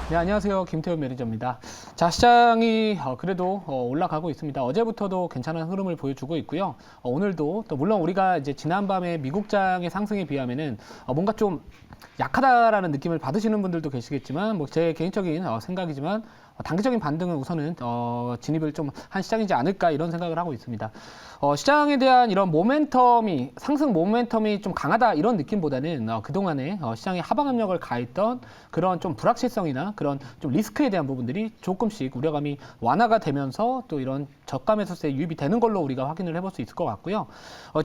네, 안녕하세요. 김태훈 매니저입니다. 자, 시장이 그래도 올라가고 있습니다. 어제부터도 괜찮은 흐름을 보여주고 있고요. 오늘도 또 물론 우리가 이제 지난밤에 미국장의 상승에 비하면은 뭔가 좀 약하다라는 느낌을 받으시는 분들도 계시겠지만 뭐 제 개인적인 생각이지만 단기적인 반등은 우선은 진입을 좀 한 시장이지 않을까 이런 생각을 하고 있습니다. 시장에 대한 이런 모멘텀이 상승 모멘텀이 좀 강하다 이런 느낌보다는 그동안에 시장에 하방 압력을 가했던 그런 좀 불확실성이나 그런 좀 리스크에 대한 부분들이 조금씩 우려감이 완화가 되면서 또 이런 저가 매수세에 유입이 되는 걸로 우리가 확인을 해볼 수 있을 것 같고요.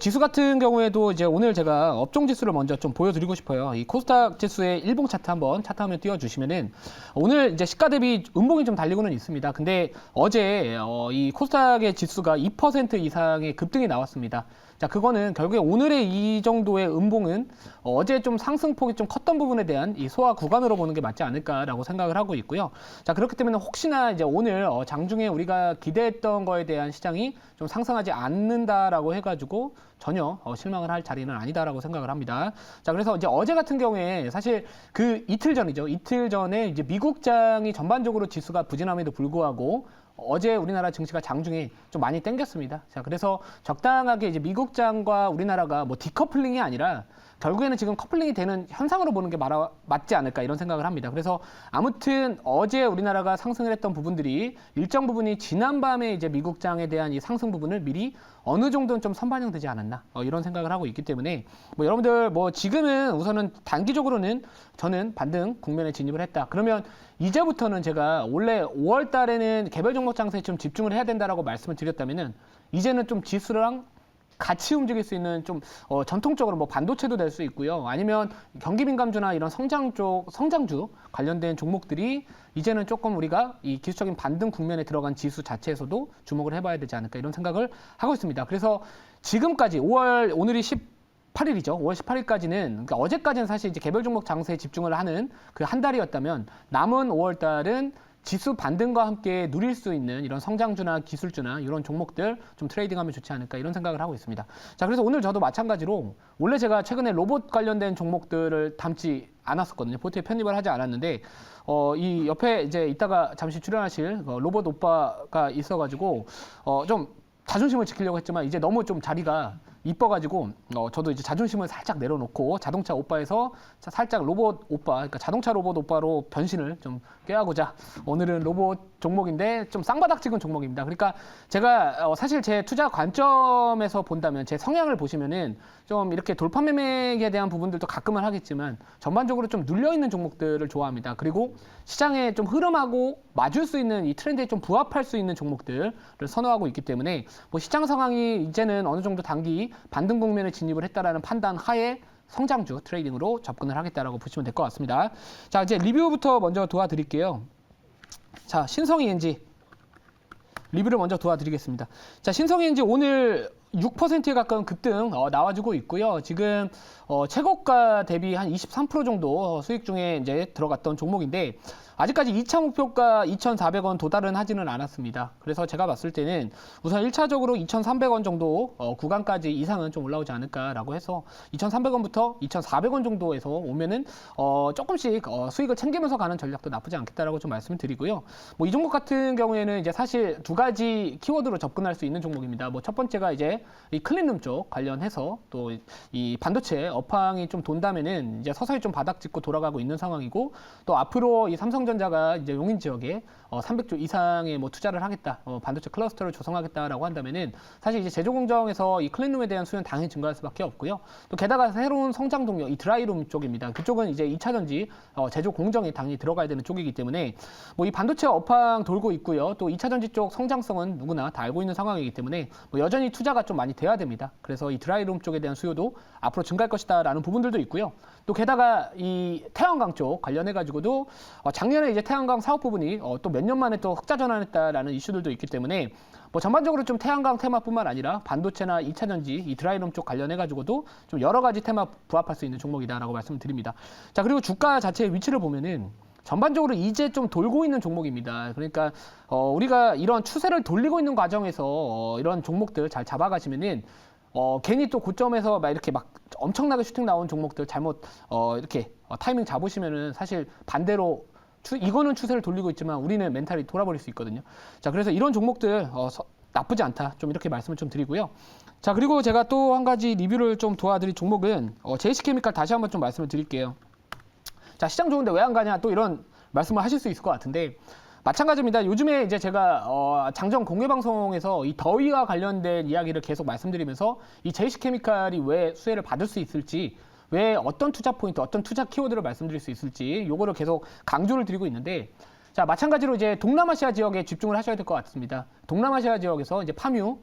지수 같은 경우에도 이제 오늘 제가 업종 지수를 먼저 좀 보여드리고 싶어요. 이 코스닥 지수의 일봉 차트 한번 차트 화면 띄워주시면은 오늘 이제 시가 대비 음봉이 좀 달리고는 있습니다. 근데 어제 이 코스닥의 지수가 2% 이상의 급등이 나왔습니다. 자, 그거는 결국에 오늘의 이 정도의 음봉은 어제 좀 상승폭이 좀 컸던 부분에 대한 이 소화 구간으로 보는 게 맞지 않을까라고 생각을 하고 있고요. 자, 그렇기 때문에 혹시나 이제 오늘 장중에 우리가 기대했던 거에 대한 시장이 좀 상승하지 않는다라고 해가지고 전혀 실망을 할 자리는 아니다라고 생각을 합니다. 자, 그래서 이제 어제 같은 경우에 사실 그 이틀 전이죠. 이틀 전에 이제 미국장이 전반적으로 지수가 부진함에도 불구하고 어제 우리나라 증시가 장중에 좀 많이 땡겼습니다. 자, 그래서 적당하게 이제 미국장과 우리나라가 뭐 디커플링이 아니라 결국에는 지금 커플링이 되는 현상으로 보는 게 맞지 않을까 이런 생각을 합니다. 그래서 아무튼 어제 우리나라가 상승을 했던 부분들이 일정 부분이 지난밤에 이제 미국장에 대한 이 상승 부분을 미리 어느 정도는 좀 선반영되지 않았나 이런 생각을 하고 있기 때문에 뭐 여러분들 뭐 지금은 우선은 단기적으로는 저는 반등 국면에 진입을 했다. 그러면 이제부터는 제가 원래 5월 달에는 개별 종목 장세에 좀 집중을 해야 된다라고 말씀을 드렸다면은 이제는 좀 지수랑 같이 움직일 수 있는 좀 전통적으로 뭐 반도체도 될 수 있고요. 아니면 경기 민감주나 이런 성장주 관련된 종목들이 이제는 조금 우리가 이 기술적인 반등 국면에 들어간 지수 자체에서도 주목을 해봐야 되지 않을까 이런 생각을 하고 있습니다. 그래서 지금까지 오늘이 8일이죠. 5월 18일까지는, 그러니까 어제까지는 사실 이제 개별 종목 장세에 집중을 하는 그 한 달이었다면 남은 5월 달은 지수 반등과 함께 누릴 수 있는 이런 성장주나 기술주나 이런 종목들 좀 트레이딩하면 좋지 않을까 이런 생각을 하고 있습니다. 자, 그래서 오늘 저도 마찬가지로 원래 제가 최근에 로봇 관련된 종목들을 담지 않았었거든요. 포트에 편입을 하지 않았는데 이 옆에 이제 이따가 잠시 출연하실 로봇 오빠가 있어가지고 좀 자존심을 지키려고 했지만 이제 너무 좀 자리가 이뻐가지고 저도 이제 자존심을 살짝 내려놓고 자동차 오빠에서 살짝 로봇 오빠, 그러니까 자동차 로봇 오빠로 변신을 좀 꾀하고자 오늘은 로봇 종목인데 좀 쌍바닥 찍은 종목입니다. 그러니까 제가 사실 제 투자 관점에서 본다면 제 성향을 보시면은 좀 이렇게 돌파 매매에 대한 부분들도 가끔은 하겠지만 전반적으로 좀 눌려있는 종목들을 좋아합니다. 그리고 시장에 좀 흐름하고 맞을 수 있는 이 트렌드에 좀 부합할 수 있는 종목들을 선호하고 있기 때문에 뭐 시장 상황이 이제는 어느 정도 단기 반등 국면에 진입을 했다라는 판단 하에 성장주 트레이딩으로 접근을 하겠다라고 보시면 될 것 같습니다. 자, 이제 리뷰부터 먼저 도와드릴게요. 자, 신성ENG 리뷰를 먼저 도와드리겠습니다. 자, 신성ENG 오늘 6%에 가까운 급등 나와주고 있고요. 지금 최고가 대비 한 23% 정도 수익 중에 이제 들어갔던 종목인데 아직까지 2차 목표가 2,400원 도달은 하지는 않았습니다. 그래서 제가 봤을 때는 우선 1차적으로 2,300원 정도 구간까지 이상은 좀 올라오지 않을까라고 해서 2,300원부터 2,400원 정도에서 오면은 조금씩 수익을 챙기면서 가는 전략도 나쁘지 않겠다라고 좀 말씀을 드리고요. 뭐 이 종목 같은 경우에는 이제 사실 두 가지 키워드로 접근할 수 있는 종목입니다. 뭐 첫 번째가 이제 이 클린룸 쪽 관련해서 또 이 반도체 업황이 좀 돈다면은 이제 서서히 좀 바닥 짚고 돌아가고 있는 상황이고 또 앞으로 이 삼성전자가 이제 용인 지역에 300조 이상의 뭐 투자를 하겠다, 반도체 클러스터를 조성하겠다라고 한다면은 사실 이제 제조 공정에서 이 클린룸에 대한 수요는 당연히 증가할 수밖에 없고요. 또 게다가 새로운 성장 동력, 이 드라이룸 쪽입니다. 그쪽은 이제 2차 전지 제조 공정에 당연히 들어가야 되는 쪽이기 때문에 뭐 이 반도체 업황 돌고 있고요. 또 2차 전지 쪽 성장성은 누구나 다 알고 있는 상황이기 때문에 뭐 여전히 투자가 좀 많이 돼야 됩니다. 그래서 이 드라이룸 쪽에 대한 수요도 앞으로 증가할 것이다라는 부분들도 있고요. 또 게다가 이 태양광 쪽 관련해 가지고도 작년에 이제 태양광 사업 부분이 또 몇 년 만에 또 흑자 전환했다라는 이슈들도 있기 때문에 뭐 전반적으로 좀 태양광 테마뿐만 아니라 반도체나 2차 전지, 이 드라이룸 쪽 관련해 가지고도 좀 여러 가지 테마 부합할 수 있는 종목이다라고 말씀드립니다. 자, 그리고 주가 자체의 위치를 보면은 전반적으로 이제 좀 돌고 있는 종목입니다. 그러니까 우리가 이런 추세를 돌리고 있는 과정에서 이런 종목들 잘 잡아가시면은 괜히 또 고점에서 막 이렇게 막 엄청나게 슈팅 나온 종목들 잘못 이렇게 타이밍 잡으시면은 사실 반대로 이거는 추세를 돌리고 있지만 우리는 멘탈이 돌아버릴 수 있거든요. 자, 그래서 이런 종목들 나쁘지 않다. 좀 이렇게 말씀을 좀 드리고요. 자, 그리고 제가 또 한 가지 리뷰를 좀 도와드릴 종목은 JC케미칼 다시 한번 좀 말씀을 드릴게요. 자, 시장 좋은데 왜 안 가냐? 또 이런 말씀을 하실 수 있을 것 같은데 마찬가지입니다. 요즘에 이제 제가 장정 공개 방송에서 이 더위와 관련된 이야기를 계속 말씀드리면서 이 JC케미칼이 왜 수혜를 받을 수 있을지, 왜 어떤 투자 포인트, 어떤 투자 키워드를 말씀드릴 수 있을지 요거를 계속 강조를 드리고 있는데, 자, 마찬가지로 이제 동남아시아 지역에 집중을 하셔야 될 것 같습니다. 동남아시아 지역에서 이제 파뮤,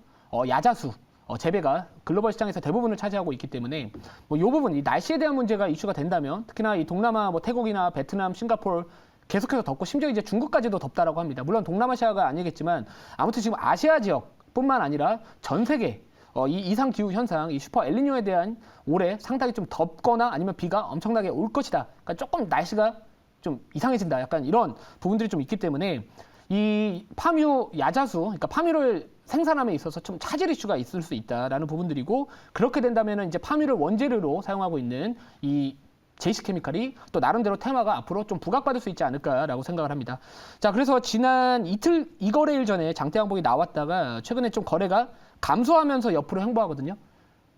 야자수 재배가 글로벌 시장에서 대부분을 차지하고 있기 때문에 뭐 이 부분, 이 날씨에 대한 문제가 이슈가 된다면 특히나 이 동남아 뭐 태국이나 베트남, 싱가포르 계속해서 덥고 심지어 이제 중국까지도 덥다라고 합니다. 물론 동남아시아가 아니겠지만 아무튼 지금 아시아 지역뿐만 아니라 전 세계 이 이상 기후 현상, 이 슈퍼 엘니뇨에 대한 올해 상당히 좀 덥거나 아니면 비가 엄청나게 올 것이다. 그러니까 조금 날씨가 좀 이상해진다. 약간 이런 부분들이 좀 있기 때문에 이 파뮤 야자수, 그러니까 파뮤를 생산함에 있어서 좀 차질 이슈가 있을 수 있다라는 부분들이고, 그렇게 된다면 이제 파뮤를 원재료로 사용하고 있는 이 JC케미칼이 또 나름대로 테마가 앞으로 좀 부각받을 수 있지 않을까라고 생각을 합니다. 자, 그래서 지난 이틀, 2거래일 전에 장대 양봉이 나왔다가 최근에 좀 거래가 감소하면서 옆으로 횡보하거든요.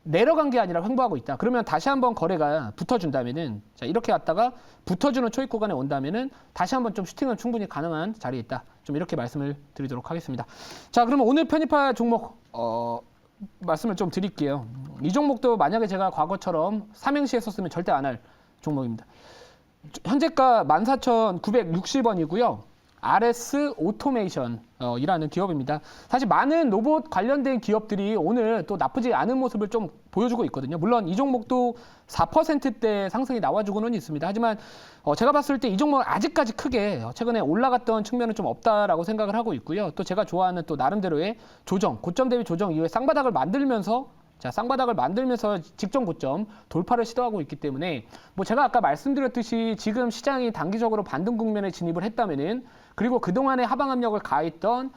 내려간 게 아니라 횡보하고 있다. 그러면 다시 한번 거래가 붙어준다면은, 자, 이렇게 왔다가 붙어주는 초입 구간에 온다면은 다시 한번 좀 슈팅은 충분히 가능한 자리에 있다. 좀 이렇게 말씀을 드리도록 하겠습니다. 자, 그러면 오늘 편입할 종목 말씀을 좀 드릴게요. 이 종목도 만약에 제가 과거처럼 삼행시 했었으면 절대 안 할 종목입니다. 현재가 14,960원이고요. RS 오토메이션이라는 기업입니다. 사실 많은 로봇 관련된 기업들이 오늘 또 나쁘지 않은 모습을 좀 보여주고 있거든요. 물론 이 종목도 4%대 상승이 나와주고는 있습니다. 하지만 제가 봤을 때 이 종목은 아직까지 크게 최근에 올라갔던 측면은 좀 없다라고 생각을 하고 있고요. 또 제가 좋아하는 또 나름대로의 조정, 고점 대비 조정 이후에 쌍바닥을 만들면서, 자, 쌍바닥을 만들면서 직전 고점 돌파를 시도하고 있기 때문에 뭐 제가 아까 말씀드렸듯이 지금 시장이 단기적으로 반등 국면에 진입을 했다면은, 그리고 그동안의 하방 압력을 가했던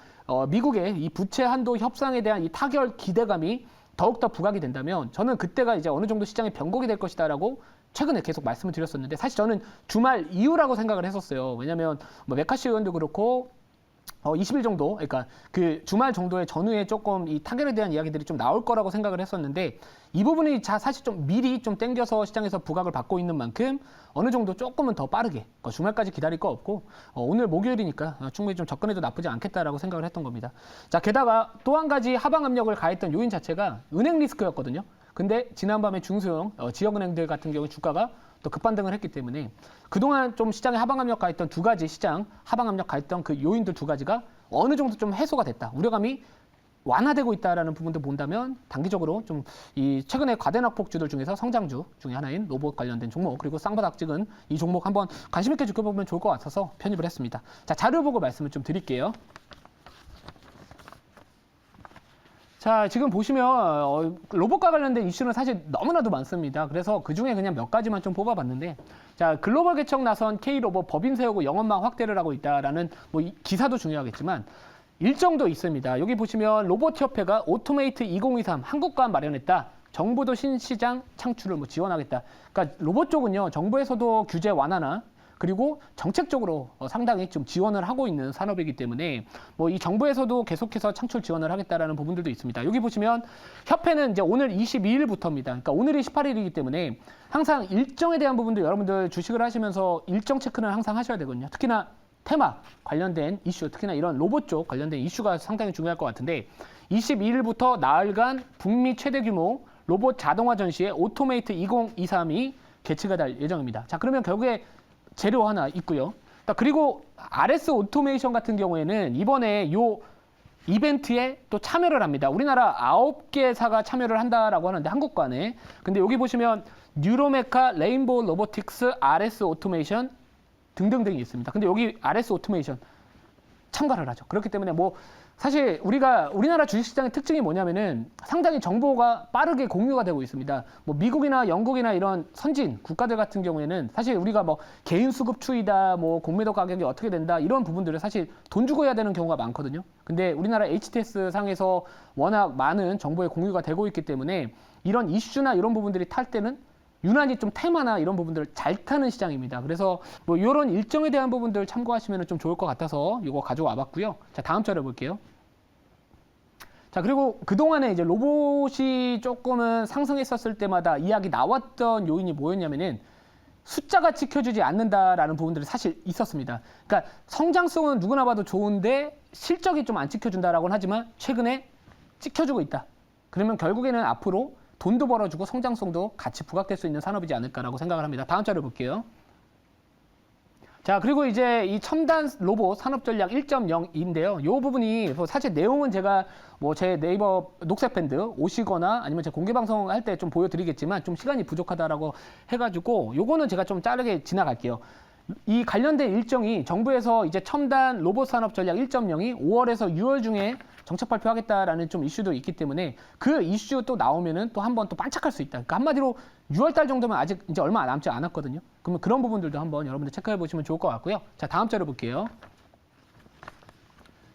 미국의 이 부채 한도 협상에 대한 이 타결 기대감이 더욱더 부각이 된다면 저는 그때가 이제 어느 정도 시장의 변곡이 될 것이다라고 최근에 계속 말씀을 드렸었는데, 사실 저는 주말 이후라고 생각을 했었어요. 왜냐하면 뭐 메카시 의원도 그렇고 20일 정도, 그러니까 그 주말 정도의 전후에 조금 이 타결에 대한 이야기들이 좀 나올 거라고 생각을 했었는데, 이 부분이 사실 좀 미리 좀 땡겨서 시장에서 부각을 받고 있는 만큼 어느 정도 조금은 더 빠르게 주말까지 기다릴 거 없고 오늘 목요일이니까 충분히 좀 접근해도 나쁘지 않겠다라고 생각을 했던 겁니다. 자, 게다가 또 한 가지 하방 압력을 가했던 요인 자체가 은행 리스크였거든요. 근데 지난밤에 중소형 지역은행들 같은 경우 주가가 또 급반등을 했기 때문에 그동안 좀 시장에 하방 압력 가했던 두 가지 시장 하방 압력 가했던 그 요인들 두 가지가 어느 정도 좀 해소가 됐다. 우려감이 완화되고 있다라는 부분도 본다면 단기적으로 좀 이 최근에 과대낙폭주들 중에서 성장주 중에 하나인 로봇 관련된 종목, 그리고 쌍바닥 찍은 이 종목 한번 관심 있게 지켜보면 좋을 것 같아서 편입을 했습니다. 자, 자료 보고 말씀을 좀 드릴게요. 자, 지금 보시면 로봇과 관련된 이슈는 사실 너무나도 많습니다. 그래서 그중에 그냥 몇 가지만 좀 뽑아봤는데, 자, 글로벌 개척 나선 K로봇 법인 세우고 영업망 확대를 하고 있다라는 뭐 기사도 중요하겠지만 일정도 있습니다. 여기 보시면 로봇협회가 오토메이트 2023 한국관 마련했다. 정부도 신시장 창출을 뭐 지원하겠다. 그러니까 로봇 쪽은요, 정부에서도 규제 완화나 그리고 정책적으로 상당히 좀 지원을 하고 있는 산업이기 때문에 뭐 이 정부에서도 계속해서 창출 지원을 하겠다라는 부분들도 있습니다. 여기 보시면 협회는 이제 오늘 22일부터입니다. 그러니까 오늘이 18일이기 때문에 항상 일정에 대한 부분도 여러분들 주식을 하시면서 일정 체크는 항상 하셔야 되거든요. 특히나 테마 관련된 이슈, 특히나 이런 로봇 쪽 관련된 이슈가 상당히 중요할 것 같은데, 22일부터 나흘간 북미 최대 규모 로봇 자동화 전시회 오토메이트 2023이 개최가 될 예정입니다. 자, 그러면 결국에 재료 하나 있고요. 그리고 RS 오토메이션 같은 경우에는 이번에 요 이벤트에 또 참여를 합니다. 우리나라 9개사가 참여를 한다라고 하는데 한국관에. 근데 여기 보시면 뉴로메카, 레인보우 로보틱스, RS 오토메이션 등등등이 있습니다. 근데 여기 RS 오토메이션 참가를 하죠. 그렇기 때문에 뭐 사실 우리나라 주식시장의 특징이 뭐냐면은 상당히 정보가 빠르게 공유가 되고 있습니다. 뭐 미국이나 영국이나 이런 선진 국가들 같은 경우에는 사실 우리가 뭐 개인 수급 추이다, 뭐 공매도 가격이 어떻게 된다, 이런 부분들을 사실 돈 주고 해야 되는 경우가 많거든요. 근데 우리나라 HTS 상에서 워낙 많은 정보의 공유가 되고 있기 때문에 이런 이슈나 이런 부분들이 탈 때는 유난히 좀 테마나 이런 부분들을 잘 타는 시장입니다. 그래서 뭐 이런 일정에 대한 부분들 참고하시면 좀 좋을 것 같아서 이거 가져와 봤고요. 자, 다음 자료 볼게요. 자, 그리고 그동안에 이제 로봇이 조금은 상승했었을 때마다 이야기 나왔던 요인이 뭐였냐면은 숫자가 지켜주지 않는다라는 부분들이 사실 있었습니다. 그러니까 성장성은 누구나 봐도 좋은데 실적이 좀 안 지켜준다라고는 하지만 최근에 지켜주고 있다. 그러면 결국에는 앞으로 돈도 벌어주고 성장성도 같이 부각될 수 있는 산업이지 않을까라고 생각을 합니다. 다음 자료 볼게요. 자, 그리고 이제 이 첨단 로봇 산업 전략 1.0인데요. 이 부분이 사실 내용은 제가 뭐 제 네이버 녹색 밴드 오시거나 아니면 제 공개 방송 할 때 좀 보여드리겠지만 좀 시간이 부족하다라고 해가지고 요거는 제가 좀 빠르게 지나갈게요. 이 관련된 일정이 정부에서 이제 첨단 로봇 산업 전략 1.0이 5월에서 6월 중에 정책 발표하겠다라는 좀 이슈도 있기 때문에 그 이슈 또 나오면은 또 한 번 또 반짝할 수 있다. 그러니까 한마디로 6월 달 정도면 아직 이제 얼마 남지 않았거든요. 그러면 그런 부분들도 한번 여러분들 체크해 보시면 좋을 것 같고요. 자, 다음 자료 볼게요.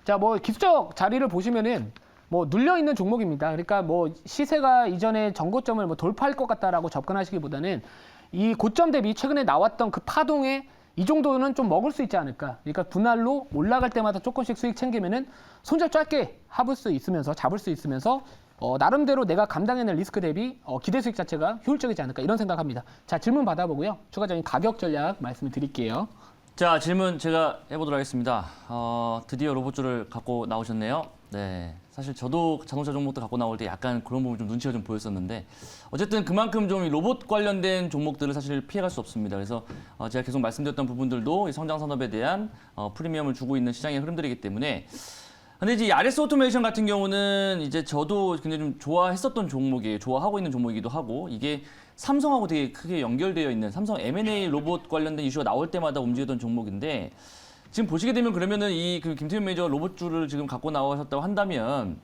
자, 뭐 기술적 자리를 보시면은 뭐 눌려 있는 종목입니다. 그러니까 뭐 시세가 이전에 전고점을 뭐 돌파할 것 같다라고 접근하시기보다는 이 고점 대비 최근에 나왔던 그 파동에 이 정도는 좀 먹을 수 있지 않을까. 그러니까 분할로 올라갈 때마다 조금씩 수익 챙기면은 손절 짧게 잡을 수 있으면서 나름대로 내가 감당해낼 리스크 대비 기대 수익 자체가 효율적이지 않을까 이런 생각합니다. 자, 질문 받아보고요. 추가적인 가격 전략 말씀을 드릴게요. 자, 질문 제가 해보도록 하겠습니다. 드디어 로봇주를 갖고 나오셨네요. 네, 사실 저도 자동차 종목도 갖고 나올 때 약간 그런 부분 좀 눈치가 좀 보였었는데 어쨌든 그만큼 좀 이 로봇 관련된 종목들을 사실 피해갈 수 없습니다. 그래서 제가 계속 말씀드렸던 부분들도 이 성장 산업에 대한 프리미엄을 주고 있는 시장의 흐름들이기 때문에 근데 이제 RS 오토메이션 같은 경우는 이제 저도 굉장히 좀 좋아했었던 종목이에요. 좋아하고 있는 종목이기도 하고 이게 삼성하고 되게 크게 연결되어 있는 삼성 M&A 로봇 관련된 이슈가 나올 때마다 움직이던 종목인데 지금 보시게 되면 그러면은 이 김태균 매니저 로봇주를 지금 갖고 나오셨다고 한다면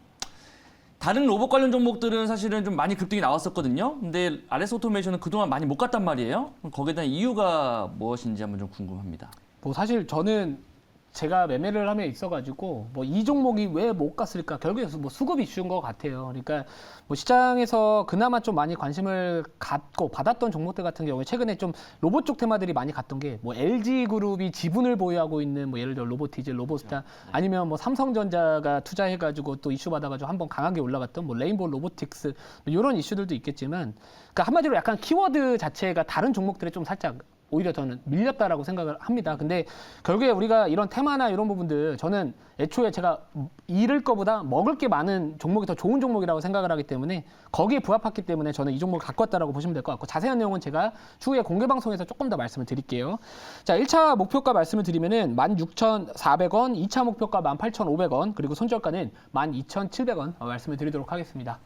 다른 로봇 관련 종목들은 사실은 좀 많이 급등이 나왔었거든요. 근데 RS 오토메이션은 그동안 많이 못 갔단 말이에요. 거기에 대한 이유가 무엇인지 한번 좀 궁금합니다. 뭐 사실 저는 제가 매매를 함에 있어가지고 뭐 이 종목이 왜 못 갔을까 결국에 뭐 수급 이슈인 것 같아요. 그러니까 뭐 시장에서 그나마 좀 많이 관심을 갖고 받았던 종목들 같은 경우에 최근에 좀 로봇 쪽 테마들이 많이 갔던 게 뭐 LG 그룹이 지분을 보유하고 있는 뭐 예를 들어 로보티즈, 로보스타 아니면 뭐 삼성전자가 투자해가지고 또 이슈 받아가지고 한번 강하게 올라갔던 뭐 레인보우 로보틱스 뭐 이런 이슈들도 있겠지만 그러니까 한마디로 약간 키워드 자체가 다른 종목들에 좀 살짝 오히려 저는 밀렸다라고 생각을 합니다. 근데 결국에 우리가 이런 테마나 이런 부분들 저는 애초에 제가 잃을 거보다 먹을 게 많은 종목이 더 좋은 종목이라고 생각을 하기 때문에 거기에 부합했기 때문에 저는 이 종목을 갖고 왔다라고 보시면 될 것 같고 자세한 내용은 제가 추후에 공개 방송에서 조금 더 말씀을 드릴게요. 자, 1차 목표가 말씀을 드리면은 16,400원, 2차 목표가 18,500원, 그리고 손절가는 12,700원 말씀을 드리도록 하겠습니다.